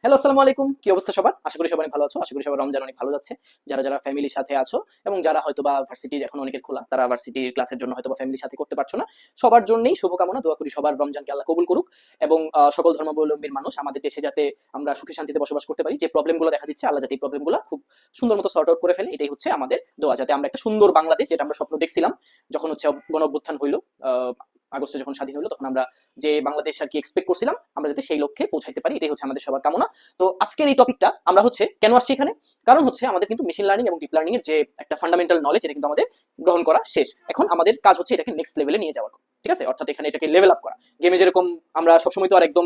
Hello, আসসালামু আলাইকুম। কি অবস্থা সবার? আশা করি সবাই অনেক ভালো আছো। আশা করি সবার রমজান অনেক ভালো যাচ্ছে। যারা যারা ফ্যামিলির সাথে আছো এবং যারা হয়তোবা ভার্সিটির এখন অনেকের খোলা, তারা ভার্সিটির ক্লাসের জন্য হয়তোবা ফ্যামিলির সাথে করতে পারছো না। সবার জন্যই শুভকামনা। দোয়া করি সবার রমজানকে আল্লাহ কবুল করুক এবং সকল ধর্মাবলম্বীর মানুষ আমাদের দেশে যাতে আমরা সুখে শান্তিতে বসবাস করতে পারি। যে প্রবলেমগুলো দেখা দিচ্ছে আল্লাহ যাতে এই প্রবলেমগুলো খুব সুন্দর মতো সর্ট আউট করে ফেলে, এটাই হচ্ছে আমাদের দোয়া। যাতে আমরা একটা সুন্দর বাংলাদেশ, যেটা আমরা স্বপ্ন দেখছিলাম যখন হচ্ছে গণ অভ্যুত্থান হইলো, আগস্টে যখন স্বাধীন হলো, তখন আমরা যে বাংলাদেশ আর কি এক্সপেক্ট করছিলাম, আমরা যাতে সেই লক্ষ্যে পৌঁছাইতে পারি, এটাই হচ্ছে আমাদের সবার কামনা। তো আজকের এই টপিকটা আমরা হচ্ছে কেন আসছি এখানে, কারণ হচ্ছে আমাদের কিন্তু মেশিন লার্নিং এবং ডিপ লার্নিং এর যে একটা ফান্ডামেন্টাল নলেজ, এটা কিন্তু আমাদের গ্রহণ করা শেষ। এখন আমাদের কাজ হচ্ছে এটাকে নেক্সট লেভেলে নিয়ে যাওয়ার। ঠিক আছে, অর্থাৎ এখানে এটাকে লেভেল আপ করা। গেমে যেরকম আমরা সবসময় তো আর একদম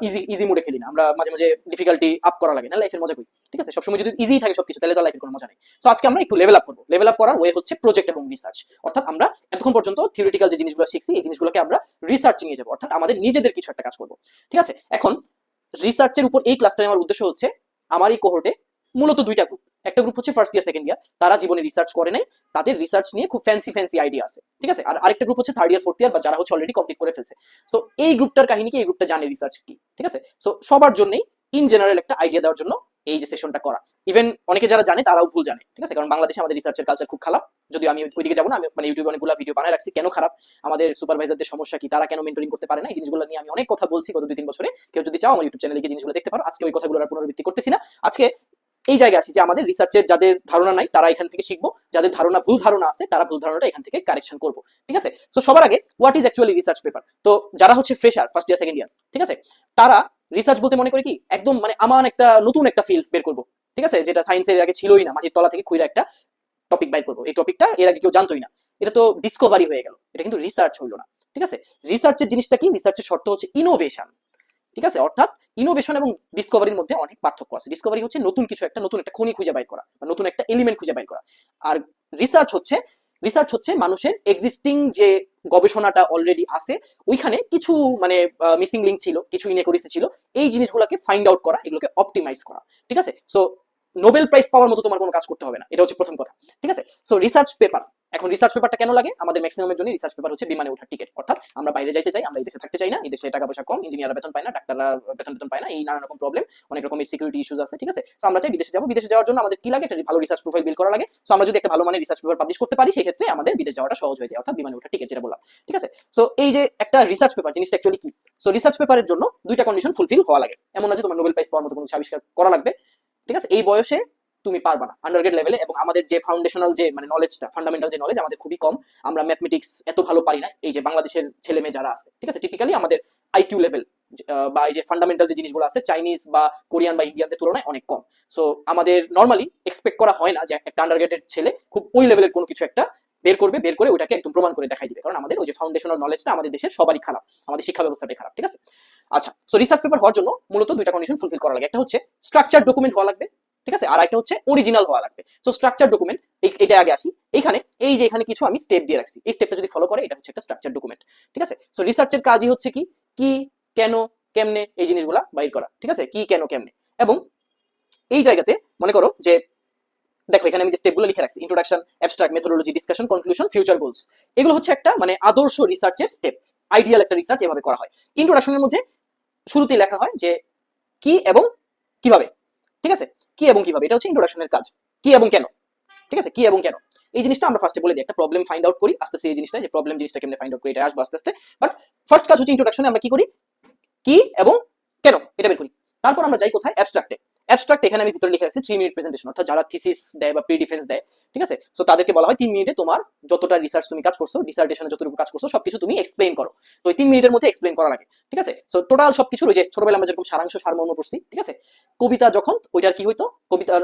ইজি ইজি মোডে খেলি না, আমরা মাঝে মাঝে ডিফিকাল্টি আপ করা লাগে না, লাইফের মজা করি। ঠিক আছে, সবসময় যদি ইজি থাকে সবকিছু, তাহলে তো লাইফের কোনো মজা নেই। তো আজকে আমরা একটু লেভেল আপ করবো। লেভেল আপ করার ওয়ে হচ্ছে প্রজেক্ট এবং রিসার্চ। অর্থাৎ আমরা এতক্ষণ পর্যন্ত থিওরিটিক্যাল যে জিনিসগুলো শিখছি, এই জিনিসগুলোকে আমরা রিসার্চ নিয়ে যাবো, অর্থাৎ আমাদের নিজেদের কিছু একটা কাজ করবো। ঠিক আছে, এখন রিসার্চের উপর এই ক্লাসটা আমার উদ্দেশ্য হচ্ছে, আমার এই কোহোর্টে মূলত দুইটা গ্রুপ। একটা গ্রুপ হচ্ছে ফার্স্ট ইয়ার সেকেন্ড ইয়ার, তারা জীবনে রিসার্চ করে নাই, তাদের রিসার্চ নিয়ে খুব ফ্যান্সি ফ্যান্সি আইডিয়া আছে। ঠিক আছে, আর আরেকটা গ্রুপ হচ্ছে থার্ড ইয়ার ফোর্থ ইয়ার, বা যারা হচ্ছে অলরেডি কমপ্লিট করে ফেলছে। সো এই গ্রুপটার কাহিনী কি, এই গ্রুপটা জানে রিসার্চ কি। ঠিক আছে, সো সবার জন্যই ইন জেনারেল একটা আইডিয়া দেওয়ার জন্য এই যে সেশনটা করা। ইভেন অনেকে যারা জানে তারাও ভুল জানে। ঠিক আছে, কারণ বাংলাদেশে আমাদের রিসার্চের কালচার খুব খারাপ। যদিও আমি ওইদিকে যাবো না, আমি মানে ইউটিউবে অনেকগুলো ভিডিও বানায় রাখছি কেন খারাপ, আমাদের সুপারভাইজারদের সমস্যা কি, তারা কেন মেন্টরিং করতে পারে না, এই জিনিসগুলো নিয়ে আমি অনেক কথা বলছি গত 2-3 বছরে। কেউ যদি চাও আমার ইউটিউব চ্যানেলে গিয়ে জিনিসগুলো দেখতে পারো। আজকে ওই কথাগুলোর আর পুনরাবৃত্তি করতেছি না। আজকে এই জায়গায় আসি যে আমাদের রিসার্চের যাদের ধারণা নাই তারা এখান থেকে শিখবো, যাদের ধারণা ভুল ধারণা আছে তারা ভুল ধারণাটা এখান থেকে কারেকশন করবো। ঠিক আছে, তো সবার আগে what is actually research paper. তো যারা হচ্ছে fresher, first year second year, ঠিক আছে, তারা রিসার্চ বলতে মনে করে কি একদম মানে আমার একটা নতুন একটা ফিল্ড বের করবো। ঠিক আছে, যেটা সায়েন্সের আগে ছিলই না, মাটির তলা থেকে খুঁড়ে একটা টপিক বাইর করবো। এই টপিকটা এর আগে কেউ জানতোই না, এটা তো ডিসকভারি হয়ে গেল, এটা কিন্তু রিসার্চ হইলো না। ঠিক আছে, রিসার্চের জিনিসটা কি, রিসার্চের শর্ত হচ্ছে ইনোভেশন। ঠিক আছে, অর্থাৎ ইনোভেশন এবং ডিসকভারির মধ্যে অনেক পার্থক্য আছে। ডিসকভারি হচ্ছে নতুন কিছু একটা, নতুন একটা খনি খুঁজে বাইর করা বা নতুন একটা এলিমেন্ট খুঁজে বাইর করা। আর রিসার্চ হচ্ছে, রিসার্চ হচ্ছে মানুষের এক্সিস্টিং যে গবেষণাটা অলরেডি আছে, ওইখানে কিছু মানে মিসিং লিঙ্ক ছিল, কিছু ইনএকুরেসি ছিল, এই জিনিসগুলোকে ফাইন্ড আউট করা, এগুলোকে অপটিমাইজ করা। ঠিক আছে, সো নোবেল প্রাইজ পাওয়ার মতো তোমার কোনো কাজ করতে হবে না, এটা হচ্ছে প্রথম কথা। ঠিক আছে, সো রিসার্চ পেপার। এখন রিসার্চ পেপারটা কেন লাগে আমাদের ম্যাক্সিমামের জন্য? রিসার্চ পেপার হচ্ছে বিমানে ওঠার টিকিট। অর্থাৎ আমরা বাইরে যাইতে চাই, আমরা এই দেশে থাকতে চাই না, এই দেশে টাকা পয়সা কম, ইঞ্জিনিয়াররা বেতন পায় না, ডাক্তাররা বেতন পায় না, এই নানা রকম প্রবলেম, অনেক রকমের সিকিউরিটি ইস্যুস আছে। ঠিক আছে, তো আমরা চাই বিদেশে যাবো, বিদেশে যাওয়ার জন্য আমাদের কি লাগে, একটা ভালো রিসার্চ প্রোফাইল বিল্ড করা লাগে। সো আমরা যদি একটা ভালো মানের রিসার্চ পেপার পাবলিশ করতে পারি, সেই ক্ষেত্রে আমাদের বিদেশ যাওয়াটা সহজ হয়ে যায়, অর্থাৎ বিমানে ওঠার টিকিট যেটা বললাম। ঠিক আছে, সো এই যে একটা রিসার্চ পেপার জিনিসটা অ্যাকচুয়ালি কি। সো রিসার্চ পেপারের জন্য দুইটা কন্ডিশন ফুলফিল হওয়া লাগে। এমন না যে তোমার নোবেল প্রাইজ পাওয়ার মতো কোনো কিছু আবিষ্কার করা লাগবে। ঠিক আছে, এই বয়সে তুমি পারবা না আন্ডারগ্রেড লেভেলে, এবং আমাদের যে ফাউন্ডেশনাল যে মানে নলেজটা, ফান্ডামেন্টাল যে নলেজ আমাদের খুবই কম। আমরা ম্যাথমেটিক্স এত ভালো পারি না, এই যে বাংলাদেশের ছেলে মেয়ে যারা আছে। ঠিক আছে, টিপিক্যালি আমাদের আইকিউ লেভেল বা এই যে ফান্ডামেন্টাল যে জিনিসগুলো আছে চাইনিজ বা কোরিয়ান বা ইন্ডিয়ানদের তুলনায় অনেক কম। সো আমাদের নর্মালি এক্সপেক্ট করা হয় না যে একটা আন্ডারগ্রেডেড ছেলে খুব ওই লেভেলের কোনো কিছু একটা বের করবে, বের করে ওটাকে একদম প্রমাণ করে দেখাই দিবে, কারণ আমাদের ওই যে ফাউন্ডেশনাল নলেজটা আমাদের দেশের সবারই খারাপ, আমাদের শিক্ষা ব্যবস্থাটাই খারাপ। ঠিক আছে, আচ্ছা, সো রিসার্চ পেপার হওয়ার জন্য মূলত দুইটা কন্ডিশন ফুলফিল করা লাগে। একটা হচ্ছে স্ট্রাকচার ডকুমেন্ট হওয়া লাগবে। ঠিক আছে, আর একটা হচ্ছে অরিজিনাল হওয়া লাগবে। সো স্ট্রাকচার ডকুমেন্ট, এটা আগে আসি। এইখানে এই যে এখানে কিছু আমি স্টেপ দিয়ে রাখছি, এই স্টেপটা যদি ফলো করে, এটা হচ্ছে একটা স্ট্রাকচার ডকুমেন্ট। ঠিক আছে, সো রিসার্চের কাজই হচ্ছে কি, কি, কেন, কেমনে, এই জিনিসগুলা বাইর করা। ঠিক আছে, কি, কেন, কেমনে। এবং এই জায়গাতে মনে করো যে দেখো এখানে আমি যে স্টেপগুলো লিখে রাখছি, introduction, abstract, methodology, discussion, conclusion, future goals, এগুলো হচ্ছে একটা মানে আদর্শ রিসার্চের স্টেপ। আইডিয়াল একটা রিসার্চ এভাবে করা হয়। ইন্ট্রোডাকশনের মধ্যে শুরুতেই লেখা হয় যে কি এবং কিভাবে। ঠিক আছে, কি এবং কিভাবে, এটা হচ্ছে ইন্ট্রোডাকশনের কাজ। কি এবং কেন। ঠিক আছে, কি এবং কেন, এই জিনিসটা আমরা ফার্স্টে বলে দিই। একটা প্রবলেম ফাইন্ড আউট করি আস্তে আস্তে, এই জিনিসটা যে প্রবলেম জিনিসটা কেমনে ফাইন্ড আউট করি, এটা আসবো আস্তে আস্তে। বাট ফার্স্ট কাজ হচ্ছে ইন্ট্রোডাকশনে আমরা কি করি, কি এবং কেন, এটা বের করি। তারপর আমরা যাই কোথায়, অ্যাবস্ট্রাক্টে। অ্যাবস্ট্রাক্ট এখানে আমি ভিতরে লিখে রাখছি 3 মিনিট প্রেজেন্টেশন, অর্থাৎ যারা থিসিস দেয় বা প্রি ডিফেন্স দেয়। ঠিক আছে, সো তাদেরকে বলা হয় 3 মিনিটে তোমার যতটা রিসার্চ তুমি কাজ করছো, ডিসার্টেশনে যতটুকু কাজ করছো সবকিছু তুমি এক্সপ্লেইন করো। তো ওই 3 মিনিটের মধ্যে এক্সপ্লেইন করা লাগে। ঠিক আছে, সো টোটাল সবকিছু ওই যে ছোটবেলা আমরা যেরকম সারাংশ সারমর্ম পড়ছি। ঠিক আছে, কবিতা যখন ওইটার কি হইতো, কবিতার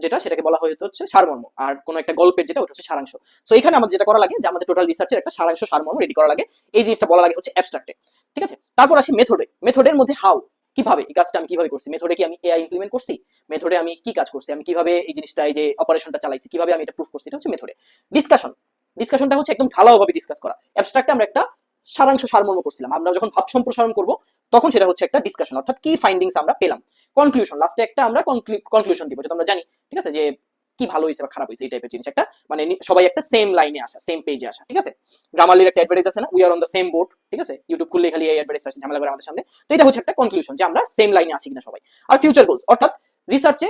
যেটা সেটাকে বলা হয়তো হচ্ছে সারমর্ম, আর কোন একটা গল্পের যেটা ওটা হচ্ছে সারাংশ। সো এখানে আমাদের যেটা করা লাগে যে আমাদের টোটাল রিসার্চের একটা সারাংশ সারমর্ম রেডি করা লাগে, এই জিনিসটা বলা লাগে হচ্ছে অ্যাবস্ট্রাক্টে। ঠিক আছে, তারপর আসি মেথডে। মেথডের মধ্যে হাউ, কিভাবে এই কাজটা আমি কিভাবে করছি, মেথডে কি আমি এআই ইমপ্লিমেন্ট করছি, মেথডে আমি কি কাজ করছি, আমি কিভাবে এই জিনিসটা এই যে অপারেশনটা চালাইছি, কিভাবে আমি এটা প্রুফ করছি, এটা হচ্ছে মেথডে। ডিসকাশন, ডিসকাশনটা হচ্ছে একদম ঢালাওভাবে ডিসকাস করা। অ্যাবস্ট্রাক্টে আমরা একটা সারাংশ সারমর্ম করছিলাম, আমরা যখন ভাব সম্প্রসারণ করব তখন সেটা হচ্ছে একটা ডিসকাশন, অর্থাৎ কি ফাইন্ডিংস আমরা পেলাম। কনক্লুশন, লাস্টে একটা আমরা কনক্লুশন দিব, যেটা আমরা জানি। ঠিক আছে, যে কি ভালো হয়েছে বা খারাপ হয়েছে এই টাইপের জিনিস একটা, মানে সবাই একটা সেম লাইনে আসা, সেম পেজে আসা, ঠিক আছে। গ্রামারলির একটা অ্যাডভার্টাইজ আছে না, we are on the same board, ঠিক আছে, ইউটিউব খুললে খালি এই অ্যাডভার্টাইজ আসে ঝামেলা করে আমাদের সামনে। তো এটা হচ্ছে একটা কনক্লুশন যে আমরা সেম লাইনে আছি কিনা সবাই। আর ফিউচার গোলস, অর্থাৎ রিসার্চে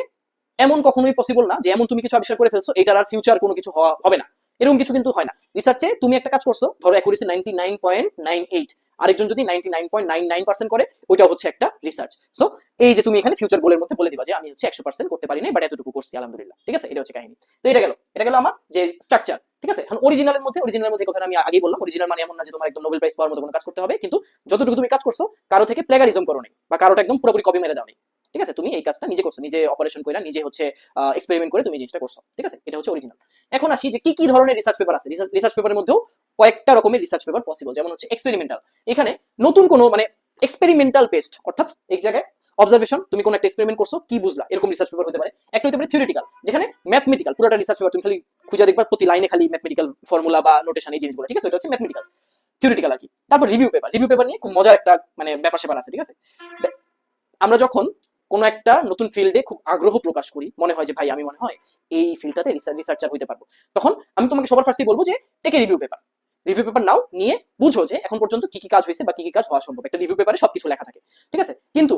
এমন কখনোই পসিবল না যে এমন তুমি কিছু আবিষ্কার করে ফেলছো এটার আর ফিউচার কোনো কিছু হবে না, এরকম কিছু কিন্তু হয় না। রিসার্চে তুমি একটা কাজ করছো, ধরো অ্যাকুরেসি 99.98, আরেকজন যদি 99.99% করে, ওইটা হচ্ছে একটা রিসার্চ। সো এই যে তুমি এখানে ফিউচার গোলের মধ্যে বলে দিবা যে আমি হচ্ছে 100% করতে পারি না, বাট এতটুকু করছি আলহামদুলিল্লাহ, ঠিক আছে, এটা হচ্ছে কাহিনী। তো এটা গেল আমার যে স্ট্রাকচার, ঠিক আছে। এখন অরিজিনালের মধ্যে কথা আমি আগেই বললাম, অরিজিনাল মানে এমন না যে তোমার একদম নোবেল প্রাইজ পাওয়ার মতো কোনো কাজ করতে হবে, কিন্তু যতটুকু তুমি কাজ করছো কারো থেকে প্লেগারিজম করো নাই, বা কারোটা একদম পুরোপুরি কপি মেরে দাও নাই, ঠিক আছে, তুমি এই কাজটা নিজে করছো, নিজে অপারেশন করে, নিজে হচ্ছে এক্সপেরিমেন্ট করে তুমি জিনিসটা করছো, ঠিক আছে, এটা হচ্ছে অরিজিনাল। এখন আসি যে কি কি ধরনের রিসার্চ পেপার আছে। রিসার্চ পেপারের মধ্যেও কয়েকটা রকমের রিসার্চ পেপার পসিবল, যেমন হচ্ছে এক্সপেরিমেন্টাল। এখানে নতুন কোনো মানে এক্সপেরিমেন্টাল বেসড, অর্থাৎ এক জায়গায় অবজারভেশন, তুমি কোনো একটা এক্সপেরিমেন্ট করছো, কি বুঝলা, এরকম রিসার্চ পেপার হতে পারে। একটা হতে পারে থিওরিটিক্যাল, যেখানে ম্যাথমেটিক্যাল পুরোটা রিসার্চ পেপার, তুমি খালি খুঁজে দেখবা প্রতি লাইনে খালি ম্যাথমেটিক্যাল ফর্মুলা বা নোটেশন এই জিনিসগুলো, ঠিক আছে, এটা হচ্ছে ম্যাথমেটিক্যাল থিওরিটিক্যাল আর কি। তারপর রিভিউ পেপার নিয়ে খুব মজার একটা মানে ব্যাপার স্যাপার আছে, ঠিক আছে। আমরা যখন কোনো একটা নতুন ফিল্ডে খুব আগ্রহ প্রকাশ করি, মনে হয় যে ভাই আমি মনে হয় এই ফিল্ডটাতে রিসার্চার হইতে পারবো, তখন আমি তোমাকে সবার ফার্স্টেই বলবো যে টেক এ রিভিউ পেপার নাও, নিয়ে বুঝো যে এখন পর্যন্ত কি কি কাজ হয়েছে বা কি কি কাজ হওয়া সম্ভব। একটা রিভিউ পেপারে সবকিছু লেখা থাকে, ঠিক আছে। কিন্তু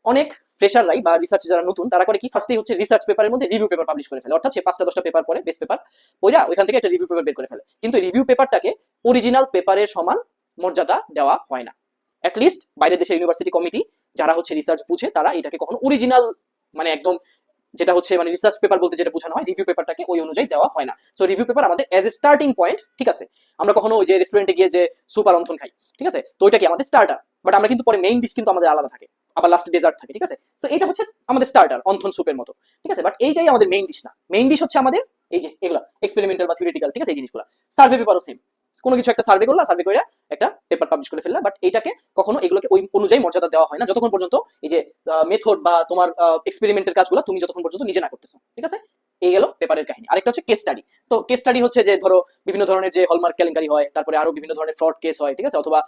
অনেক ফ্রেশাররাই বা রিসার্চে যারা নতুন, তারা করে কি, ফার্স্টেই হচ্ছে রিসার্চ পেপারের মধ্যে রিভিউ পেপার পাবলিশ করে ফেলে, অর্থাৎ সে 5টা 10টা পেপার পড়ে, বেস্ট পেপার পড়া ওইখান থেকে একটা রিভিউ পেপার বের করে ফেলে, কিন্তু রিভিউ পেপারটাকে অরিজিনাল পেপারের সমান মর্যাদা দেওয়া হয় না। অ্যাটলিস্ট বাইরের দেশের ইউনিভার্সিটি কমিটি যারা হচ্ছে রিসার্চ বুঝে, তারা এটাকে কখনো অরিজিনাল মানে একদম যেটা হচ্ছে মানে রিসার্চ পেপার বলতে যেটা বোঝানো হয়, রিভিউ পেপারটাকে ওই অনুযায়ী দেওয়া হয় না। সো রিভিউ পেপার আমাদের এজ এ স্টার্টিং পয়েন্ট, ঠিক আছে। আমরা কখনো ওই যে রেস্টুরেন্টে গিয়ে যে স্যুপ আর অন্থন খাই, ঠিক আছে, তো ওইটা কি আমাদের স্টার্টার, বাট আমরা কিন্তু পরে মেইন ডিশ কিন্তু আমাদের আলাদা থাকে, আবার লাস্টে ডেজার্ট থাকে, ঠিক আছে। সো এটা হচ্ছে আমাদের স্টার্টার, অন্থন স্যুপের মতো, ঠিক আছে, বাট এইটাই আমাদের মেইন ডিশ না। মেইন ডিশ হচ্ছে আমাদের এই যে এগুলো এক্সপেরিমেন্টাল বা থিওরিটিক্যাল, ঠিক আছে, এই জিনিসগুলো। সার্ভে পেপারও সেম, কোনো কিছু একটা সার্ভে করলা, সার্ভে করে একটা পেপার পাবলিশ করে ফেললা, বাট এইটাকে কখনো এগুলোকে ওই অনুযায়ী মর্যাদা দেওয়া হয় না যতক্ষণ পর্যন্ত এই যে মেথড বা তোমার এক্সপেরিমেন্টের কাজগুলো তুমি যতক্ষণ পর্যন্ত নিজে না করতেছো, ঠিক আছে। এই গেল পেপারের কাহিনী। আরেকটা হচ্ছে কেস স্টাডি। তো কেস স্টাডি হচ্ছে যে ধরো বিভিন্ন ধরনের যে হলমার্ক কেলেঙ্কারি হয়, তারপরে আরো বিভিন্ন ধরনের ফ্রড কেস হয়, ঠিক আছে, অথবা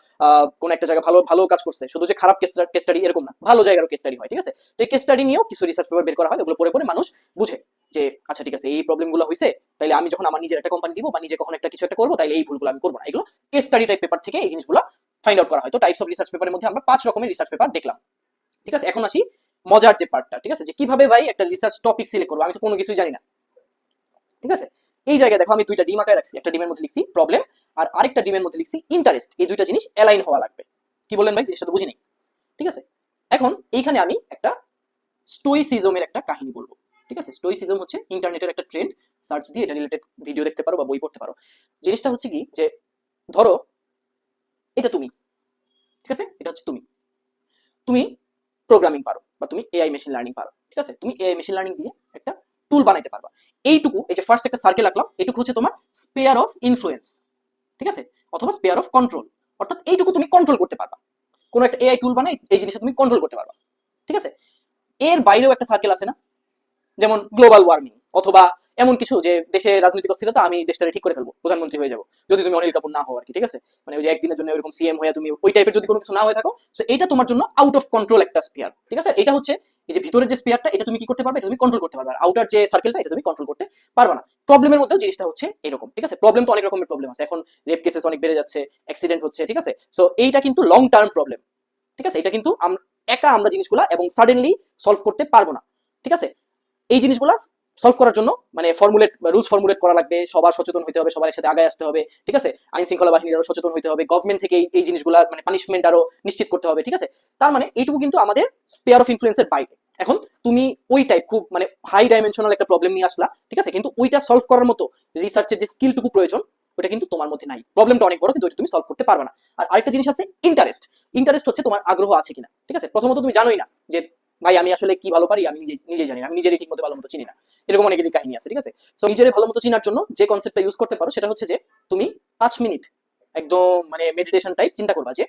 কোন একটা জায়গায় ভালো ভালো কাজ করছে, শুধু যে খারাপ কেস স্টাডি এরকম না, ভালো জায়গারও কেস স্টাডি হয়, ঠিক আছে। তো এই কেস স্টাডি নিয়েও কিছু রিসার্চ পেপার বের করা হয়, ওগুলো পড়ে পড়ে মানুষ বুঝে যে আচ্ছা ঠিক আছে এই প্রবলেমগুলো হয়েছে, তাইলে আমি যখন আমার নিজের একটা কোম্পানি দিব বা নিজে কখন একটা কিছু একটা করবো, তাইলে এই ভুলগুলো আমি করবো না। এগুলো কেস স্টাডি টাইপ পেপার থেকে এই জিনিসগুলো ফাইন্ড আউট করা হয়। তো টাইপস অফ রিসার্চ পেপারের মধ্যে আমরা 5 রকমের রিসার্চ পেপার দেখলাম, ঠিক আছে। এখন আসি মজার যে পার্টটা, ঠিক আছে, যে কিভাবে ভাই একটা রিসার্চ টপিক সিলেক্ট করবো, আমি তো কোনো কিছুই জানি না, ঠিক আছে। এই জায়গায় দেখো আমি দুইটা ডিম আঁকায় রাখছি, একটা ডিমের মধ্যে লিখছি প্রবলেম, আর আরেকটা ডিমের মধ্যে লিখছি ইন্টারেস্ট। এই দুইটা জিনিস অ্যালাইন হওয়া লাগবে। কি বলেন ভাই, জিনিসটা তো বুঝি নেই, ঠিক আছে। এখন এইখানে আমি একটা স্টোইসিজমের একটা কাহিনী বলবো, ঠিক আছে। স্টোইসিজম হচ্ছে ইন্টারনেটের একটা ট্রেন্ড, সার্চ দিয়ে এটা রিলেটেড ভিডিও দেখতে পারো বা বই পড়তে পারো। জিনিসটা হচ্ছে কি যে ধরো এটা তুমি, ঠিক আছে, এটা হচ্ছে তুমি তুমি প্রোগ্রামিং পারো বা তুমি এআই মেশিন লার্নিং পারো, ঠিক আছে, তুমি এআই মেশিন লার্নিং দিয়ে একটা টুল বানাইতে পারবা। এইটুকু, এই যে ফার্স্ট একটা সার্কেল আঁকলাম, এটুকু হচ্ছে তোমার স্পেয়ার অফ ইনফ্লুয়েন্স, ঠিক আছে, অথবা স্পেয়ার অফ কন্ট্রোল, অর্থাৎ এইটুকু তুমি কন্ট্রোল করতে পারবা, কোনো একটা এআই টুল বানাই এই জিনিসটা তুমি কন্ট্রোল করতে পারবা, ঠিক আছে। এর বাইরেও একটা সার্কেল আছে না, যেমন গ্লোবাল ওয়ার্মিং, অথবা এমন কিছু যে দেশে রাজনৈতিক অস্থিরতা, আমি দেশটাকে ঠিক করে ফেলবো, প্রধানমন্ত্রী হয়ে যাবো, যদি তুমি অনিল কাপুর না হও আর কি, ঠিক আছে, মানে ওই যে একদিনের জন্য ওইরকম সিএম হয়ে তুমি ওই টাইপের যদি কোনো কিছু না হয়ে থাকো, তো এটা তোমার জন্য আউট অফ কন্ট্রোল একটা স্পিয়ার, ঠিক আছে। এটা হচ্ছে এই যে ভিতরের যে স্পিয়ারটা, এটা তুমি কি করতে পারবে, এটা তুমি কন্ট্রোল করতে পারবে, আর আউটার যে সার্কেলটা, এটা তুমি কন্ট্রোল করতে পারবে না। প্রবলেমের মধ্যেও জিনিসটা হচ্ছে এরকম, ঠিক আছে। প্রবলেম তো অনেক রকমের প্রবলেম আছে, এখন রেপ কেসেস অনেক বেড়ে যাচ্ছে, অ্যাক্সিডেন্ট হচ্ছে, ঠিক আছে। সো এইটা কিন্তু লং টার্ম প্রবলেম, ঠিক আছে। এটা কিন্তু একা আমরা জিনিসগুলা এবং সাডেনলি সলভ করতে পারবো না, ঠিক আছে। এই জিনিসগুলা সলভ করার জন্য মানে রুলস ফর্মুলেট করা লাগবে, সবার সচেতন হতে হবে, সবার সাথে আগে আসতে হবে, ঠিক আছে। আইন শৃঙ্খলা বাহিনীর আরো সচেতন হতে হবে, গভর্নমেন্ট থেকে এই জিনিসগুলা মানে পানিশমেন্ট আরো নিশ্চিত করতে হবে, ঠিক আছে। তার মানে এইটুকু কিন্তু আমাদের স্পেয়ার অফ ইনফ্লুয়েন্সের বাইরে। এখন তুমি ওই টাইপ খুব মানে হাই ডাইমেনশনাল একটা প্রবলেম নিয়ে আসলা, ঠিক আছে, কিন্তু ওইটা সলভ করার মতো রিসার্চের যে স্কিলটুকু প্রয়োজন, ওটা কিন্তু তোমার মধ্যে নাই। প্রবলেমটা অনেক বড়, কিন্তু ওইটা তুমি সলভ করতে পারবে না। আর আরেকটা জিনিস আছে ইন্টারেস্ট। ইন্টারেস্ট হচ্ছে তোমার আগ্রহ আছে কিনা, ঠিক আছে। প্রথমত তুমি জানোই না যে ভাই আমি আসলে কি ভালো পারি, আমি নিজেই জানি না, আমি নিজেরই ঠিক মতো ভালো মতো চিনি না, এরকম অনেকেরই কাহিনী আছে, ঠিক আছে। সো নিজের ভালো মতো চিনার জন্য যে কনসেপ্টটা ইউজ করতে পারো, সেটা হচ্ছে যে তুমি 5 মিনিট একদম মানে মেডিটেশন টাইপ চিন্তা করবা যে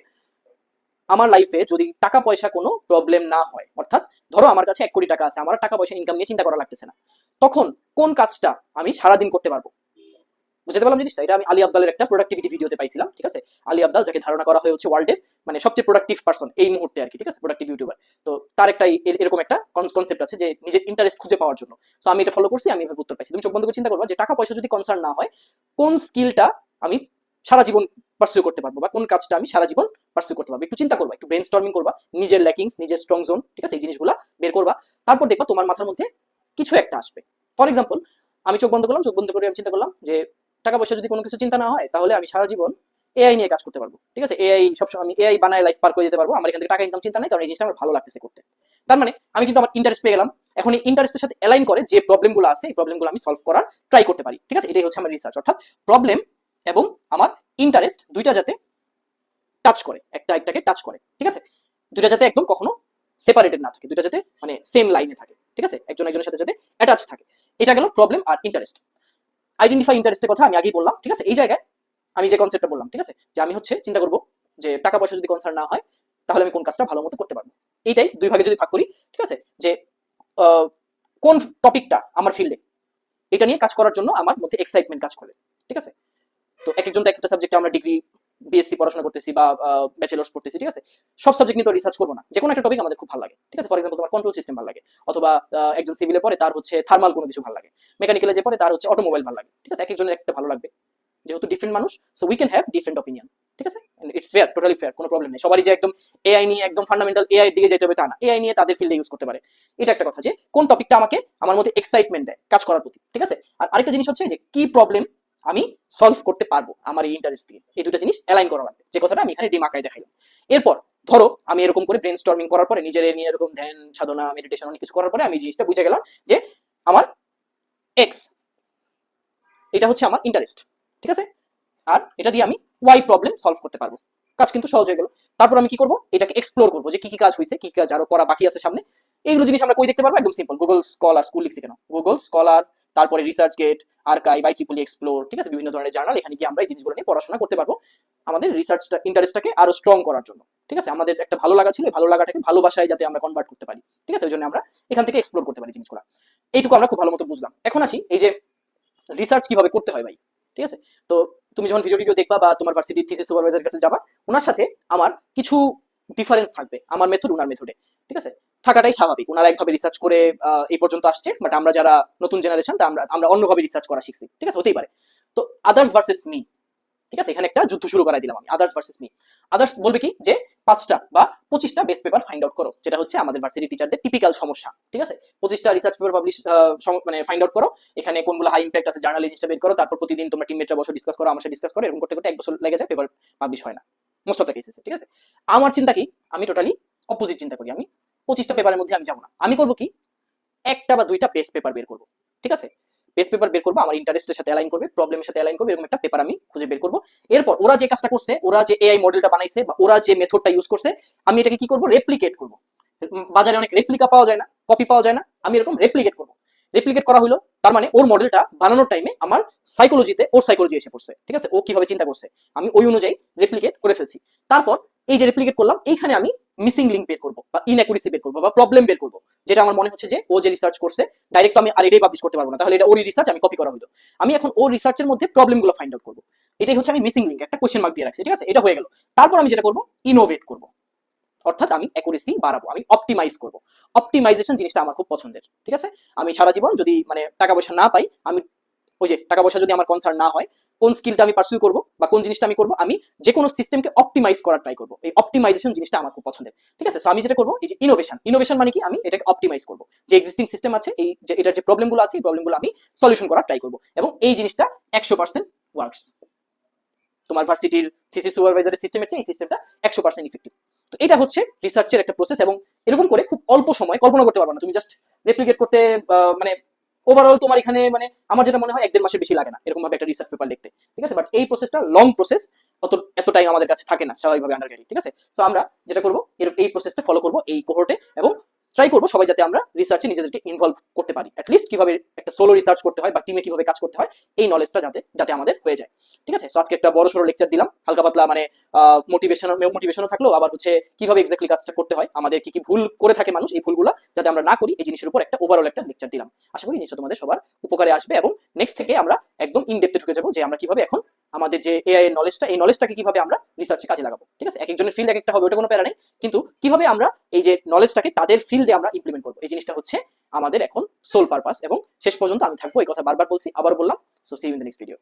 আমার লাইফে যদি টাকা পয়সা কোনো প্রবলেম না হয়, অর্থাৎ ধরো আমার কাছে 1 কোটি টাকা আছে, আমার টাকা পয়সা ইনকাম নিয়ে চিন্তা করা লাগতেছে না, তখন কোন কাজটা আমি সারাদিন করতে পারবো, বুঝতে পারলাম জিনিসটা? এটা আমি আলী আব্দালের একটা প্রোডাক্টিভিটি ভিডিওতে পাইছিলাম, ঠিক আছে? আলী আব্দাল, যাকে ধারণা করা হয় হচ্ছে ওয়ার্ল্ডের মানে সবচেয়ে প্রোডাক্টিভ পারসন এই মুহূর্তে আর কি, ঠিক আছে? Productive YouTuber. তো তার একটা এরকম একটা কনসেপ্ট আছে যে নিজের ইন্টারেস্ট খুঁজে পাওয়ার জন্য। সো আমি এটা ফলো করছি, আমি এভাবে উত্তর পাইছি। তুমি চোখ বন্ধ করে চিন্তা করবা যে টাকা পয়সা যদি কনসার্ন না হয়, কোন স্কিলটা আমি সারা জীবন পার্সিউ করতে পারবো, বা কোন কাজটা আমি সারা জীবন পার্সিউ করতে পারবো। একটু চিন্তা করবা, একটু ব্রেনস্টর্মিং করবা, নিজের ল্যাকিংস, নিজের স্ট্রং জোন, ঠিক আছে, এই জিনিসগুলা বের করবা। তারপর দেখবা তোমার মাথার মধ্যে কিছু একটা আসবে। ফর এক্সাম্পল, আমি চোখ বন্ধ করলাম, চোখ বন্ধ করে আমি চিন্তা করলাম যে টাকা পয়সা যদি কোনো কিছু চিন্তা না হয়, তাহলে আমি সারা জীবন এআই নিয়ে কাজ করতে পারবো, ঠিক আছে? এআই সবসময় আমি এআই বানায় লাইফ পার করে দিতে পারবো। আমার এখান থেকে টাকা ইনকাম চিন্তা নেই, কারণ এই জিনিসটা আমার ভালো লাগতেছে করতে। তার মানে আমি কিন্তু আমার ইন্টারেস্ট পেয়ে গেলাম। এখন এই ইন্টারেস্টের সাথে অ্যালাইন করে যে প্রবলেমগুলো আছে, এই প্রবলেমগুলো আমি সলভ করার ট্রাই করতে পারি, ঠিক আছে? এটাই হচ্ছে আমার রিসার্চ। অর্থাৎ প্রবলেম এবং আমার ইন্টারেস্ট দুইটা যাতে টাচ করে, একটা একটাকে টাচ করে, ঠিক আছে? দুইটা যাতে একদম কখনো সেপারেটেড না থাকে, দুইটা যাতে মানে সেম লাইনে থাকে, ঠিক আছে? একজন একজনের সাথে যাতে অ্যাটাচ থাকে। এটা গেল প্রবলেম আর ইন্টারেস্ট। আইডেন্টিফাই ইন্টারেস্টের কথা আমি আগেই বললাম, ঠিক আছে? এই জায়গায় আমি যে কনসেপ্টটা বললাম, ঠিক আছে, যে আমি হচ্ছে চিন্তা করব যে টাকা পয়সা যদি কনসার্ন না হয়, তাহলে আমি কোন কাজটা ভালো মতো করতে পারবো। এইটাই দুই ভাগে যদি ভাগ করি, ঠিক আছে, যে কোন টপিকটা আমার ফিল্ডে, এটা নিয়ে কাজ করার জন্য আমার মধ্যে এক্সাইটমেন্ট কাজ করে, ঠিক আছে? তো এক একজন তো একটা সাবজেক্টে আমরা ডিগ্রি বিএসসি পড়াশোনা করতেছি বা ব্যাচেলার্স পড়তেছি, ঠিক আছে? সব সাবজেক্ট নিয়ে তো রিসার্চ করবো না, যে কোনো একটা টপিক আমাদের খুব ভালো লাগে, ঠিক আছে? ফর এক্সাম্পল, তোমার কন্ট্রোল সিস্টেম ভালো লাগে, অথবা একজন সিভিলে পড়ে তার হচ্ছে থার্মাল কোনো কিছু ভালো লাগে, মেকানিক্যালে যে পড়ে তার হচ্ছে অটোমোবাইল ভালো লাগে, ঠিক আছে? এক একজনের একটা ভালো লাগবে, যেহেতু ডিফারেন্ট মানুষ, so we can have different opinion, ঠিক আছে? ইটস ফেয়ার, টোটালি ফেয়ার, কোনো প্রবলেম নেই। সবারই যে একদম এআই নিয়ে একদম ফান্ডামেন্টাল এআই এর দিকে যেতে হবে তা না, এআই নিয়ে তাদের ফিল্ডে ইউজ করতে পারে। এটা একটা কথা, যে কোন টপিকটা আমাকে আমার মধ্যে এক্সাইটমেন্ট দেয় কাজ করার প্রতি, ঠিক আছে? আর আরেকটা জিনিস হচ্ছে যে কি প্রবলেম আমি সলভ করতে পারবো আমার এই ইন্টারেস্ট দিয়ে, এই দুটো জিনিস অ্যালাইন করা লাগবে, যে কথাটা আমি এখানে ডিম আঁকায় দেখাইলাম। এরপর ধরো আমি এরকম করে ব্রেন স্টর্মিং করার পরে, নিজের নিয়ে এরকম ধ্যান সাধনা মেডিটেশন অনেক কিছু করার পরে আমি জিনিসটা বুঝে গেলাম যে আমার এক্স, এটা হচ্ছে আমার ইন্টারেস্ট, ঠিক আছে? আর এটা দিয়ে আমি ওয়াই প্রবলেম সলভ করতে পারবো। কাজ কিন্তু সহজ হয়ে গেল। তারপর আমি কি করব, এটাকে এক্সপ্লোর করবো যে কি কি কাজ হয়েছে, কি কি কাজ আরো করা বাকি আছে সামনে। এইগুলো জিনিস আমরা কই দেখতে পারবো? একদম সিম্পল, গুগল স্কলার, স্কুল লিখছি কেন, গুগল স্কলার, তারপরে রিসার্চ গেট, আর্কাইভ, আইট্রিপলি এক্সপ্লোর, ঠিক আছে? বিভিন্ন ধরনের জার্নাল, এখানে কি আমরা এই জিনিসগুলো নিয়ে পড়াশোনা করতে পারবো আমাদের রিসার্চটা ইন্টারেস্টটাকে আরো স্ট্রং করার জন্য, ঠিক আছে? আমাদের একটা ভালো লাগা ছিল, এই ভালো লাগাটাকে ভালোবাসায় যাতে আমরা কনভার্ট করতে পারি, ঠিক আছে? ওই জন্য আমরা এখান থেকে এক্সপ্লোর করতে পারি জিনিসগুলো। এইটুকু আমরা খুব ভালো মতো বুঝলাম। এখন আসি এই যে রিসার্চ কিভাবে করতে হয় ভাই, ঠিক আছে? তো তুমি যখন ভিডিও দেখবা বা তোমার ভার্সিটির থিসিস সুপারভাইজারের কাছে যাবা, ওনার সাথে আমার কিছু ডিফারেন্স থাকবে, আমার মেথড ওনার মেথডে, ঠিক আছে? থাকাটাই স্বাভাবিক। ওনারা একভাবে রিসার্চ করে এই পর্যন্ত আসছে, বাট আমরা যারা নতুন জেনারেশন, তা আমরা আমরা অন্যভাবে রিসার্চ করা শিখছি, ঠিক আছে? হতেই পারে। তো আদার্স ভার্সেস মি, ঠিক আছে? এখানে একটা যুদ্ধ শুরু করাই দিলাম আমি, আদার্স ভার্সেস মি। আদার্স বলবে কি যে 5টা বা 25টা বেস্ট পেপার ফাইন্ড আউট করো, যেটা হচ্ছে আমাদের ভার্সিটি টিচারদের টিপিক্যাল সমস্যা, ঠিক আছে? 25টা রিসার্চ পেপার পাবলিশ মানে ফাইন্ড আউট করো, এখানে কোনগুলো হাই ইম্প্যাক্ট আছে জার্নালে জিনিসটা বের করো, তারপর প্রতিদিন তোমরা টিমমেটরা বসে ডিসকাস করো, আমার সাথে ডিসকাস করো, এরকম করতে করতে 1 বছর লেগে যায়, পেপার পাবলিশ হয় না মোস্ট অফ দ্য কেসেস, ঠিক আছে? আমার চিন্তা কি, আমি টোটালি অপোজিট চিন্তা করি। আমি 25টা পেপারের মধ্যে আমি যাবো না, আমি করবো কি, একটা বা দুইটা বেস্ট পেপার বের করবো, ঠিক আছে? বেস্ট পেপার বের করবো, আমার ইন্টারেস্টের সাথে অ্যালাইন করবে, প্রবলেমের সাথে অ্যালাইন করবে, এরকম একটা পেপার আমি খুঁজে বের করবো। এরপর ওরা যে কাজটা করছে, ওরা যে এআই মডেলটা বানাইছে বা ওরা যে মেথডটা ইউজ করছে, আমি এটাকে কি করবো, রেপ্লিকেট করবো। বাজারে অনেক রেপ্লিকা পাওয়া যায় না, কপি পাওয়া যায় না, আমি এরকম রেপ্লিকেট করবো। রেপ্লিকেট করা হলো, তার মানে ওর মডেলটা বানানোর টাইমে আমার সাইকোলজিতে ওর সাইকোলজি এসে পড়ছে, ঠিক আছে? ও কিভাবে চিন্তা করছে আমি ওই অনুযায়ী রেপ্লিকেট করে ফেলছি। তারপর এই যে রেপ্লিকেট করলাম, এইখানে আমি মিসিং লিঙ্ক বের করবো বা ইনঅ্যাকুরেসি বের করবো বা প্রবলেম বের করবো, যেটা আমার মনে হচ্ছে যে ও যে রিসার্চ করছে ডাইরেক্ট আমি আর এটাই পাবলিশ করতে পারবো না, তাহলে এটা ওরই রিসার্চ, আমি কপি করা হলো। আমি এখন ওর রিসার্চের মধ্যে প্রবলেমগুলো ফাইন্ড আউট করবো, এটাই হচ্ছে আমি মিসিং লিঙ্ক, একটা কোয়েশ্চেন মার্ক দিয়ে রাখছি, ঠিক আছে? এটা হয়ে গেল। তারপর আমি যেটা করবো, ইনোভেট করবো, অর্থাৎ আমি অ্যাকুরেসি বাড়াবো, আমি অপটিমাইজ করবো। অপটিমাইজেশন জিনিসটা আমার খুব পছন্দের, ঠিক আছে? আমি সারা জীবন যদি মানে টাকা পয়সা না পাই, আমি ওই যে টাকা পয়সা যদি আমার কনসার্ন না হয়, কোন স্কিলটা আমি পার্সিউ করবো বা কোন জিনিসটা আমি করবো, আমি যে কোনো সিস্টেমকে অপটিমাইজ করার ট্রাই করবো। এই অপটিমাইজেশন জিনিসটা আমার খুব পছন্দের, ঠিক আছে? সো আমি যেটা করবো, এই যে ইনোভেশন, ইনোভেশন মানে কি, আমি এটাকে অপটিমাইজ করবো, যে এক্সিস্টিং সিস্টেম আছে, এই যে এটার যে প্রবলেমগুলো আছে, এই প্রবলেমগুলো আমি সলিউশন করার ট্রাই করবো, এবং এই জিনিসটা 100% ওয়ার্কস। তোমার ভার্সিটির থিসিস সুপারভাইজারের সিস্টেমের চেয়ে এই সিস্টেমটা 100% ইফেক্টিভ। তো এটা হচ্ছে রিসার্চের একটা প্রসেস, এবং এরকম করে খুব অল্প সময় কল্পনা করতে পারবে না তুমি, জাস্ট রেপ্লিকেট করতে মানে ওভারঅল তোমার এখানে মানে আমার যেটা মনে হয় 1-1.5 মাসের বেশি লাগে না এরকম ভাবে একটা রিসার্চ পেপার লিখতে, ঠিক আছে? বাট এই প্রসেসটা লং প্রসেস, এত টাইম আমাদের কাছে থাকে না স্বাভাবিকভাবে আন্ডারগ্রেডে, ঠিক আছে? তো আমরা যেটা করবো, এই প্রসেসটা ফলো করবো এই কোহর্টে, এবং ট্রাই করবো সবাই যাতে আমরা রিসার্চে নিজেদেরকে ইনভলভ করতে পারি, অ্যাটলিস্ট কিভাবে একটা সোলো রিসার্চ করতে হয় বা টিমে কিভাবে কাজ করতে হয় এই নলেজটা যাতে যাতে আমাদের হয়ে যায়। ঠিক আছে, সো আজকে একটা বড় সড়ো লেকচার দিলাম, হালকা পাতলা, মানে মোটিভেশনও থাকলো, আবার হচ্ছে কিভাবে এক্স্যাক্টলি কাজটা করতে হয়, আমাদের কি কি ভুল করে থাকে মানুষ, এই ভুলগুলো যাতে আমরা না করি এই জিনিসের উপর একটা ওভারঅল একটা লেকচার দিলাম। আশা করি নিশ্চয় তোমাদের সবার উপকারে আসবে, এবং নেক্সট থেকে আমরা একদম ইন ডেপথে ঢুকে যাবো যে আমরা কিভাবে এখন আমাদের যে এআই এর নলেজটা, এই নলেজটাকে কিভাবে আমরা রিসার্চে কাজে লাগাবো। ঠিক আছে, এক একজনের ফিল্ড এক একটা হবে, ওটা কোনো প্যারা নেই, কিন্তু কিভাবে আমরা এই যে নলেজটাকে তাদের ফিল্ডে আমরা ইমপ্লিমেন্ট করবো, এই জিনিসটা হচ্ছে আমাদের এখন সোল পারপাস। এবং শেষ পর্যন্ত আমি থাকবো, এই কথা বারবার বলছি, আবার বললাম। So see you in the next video.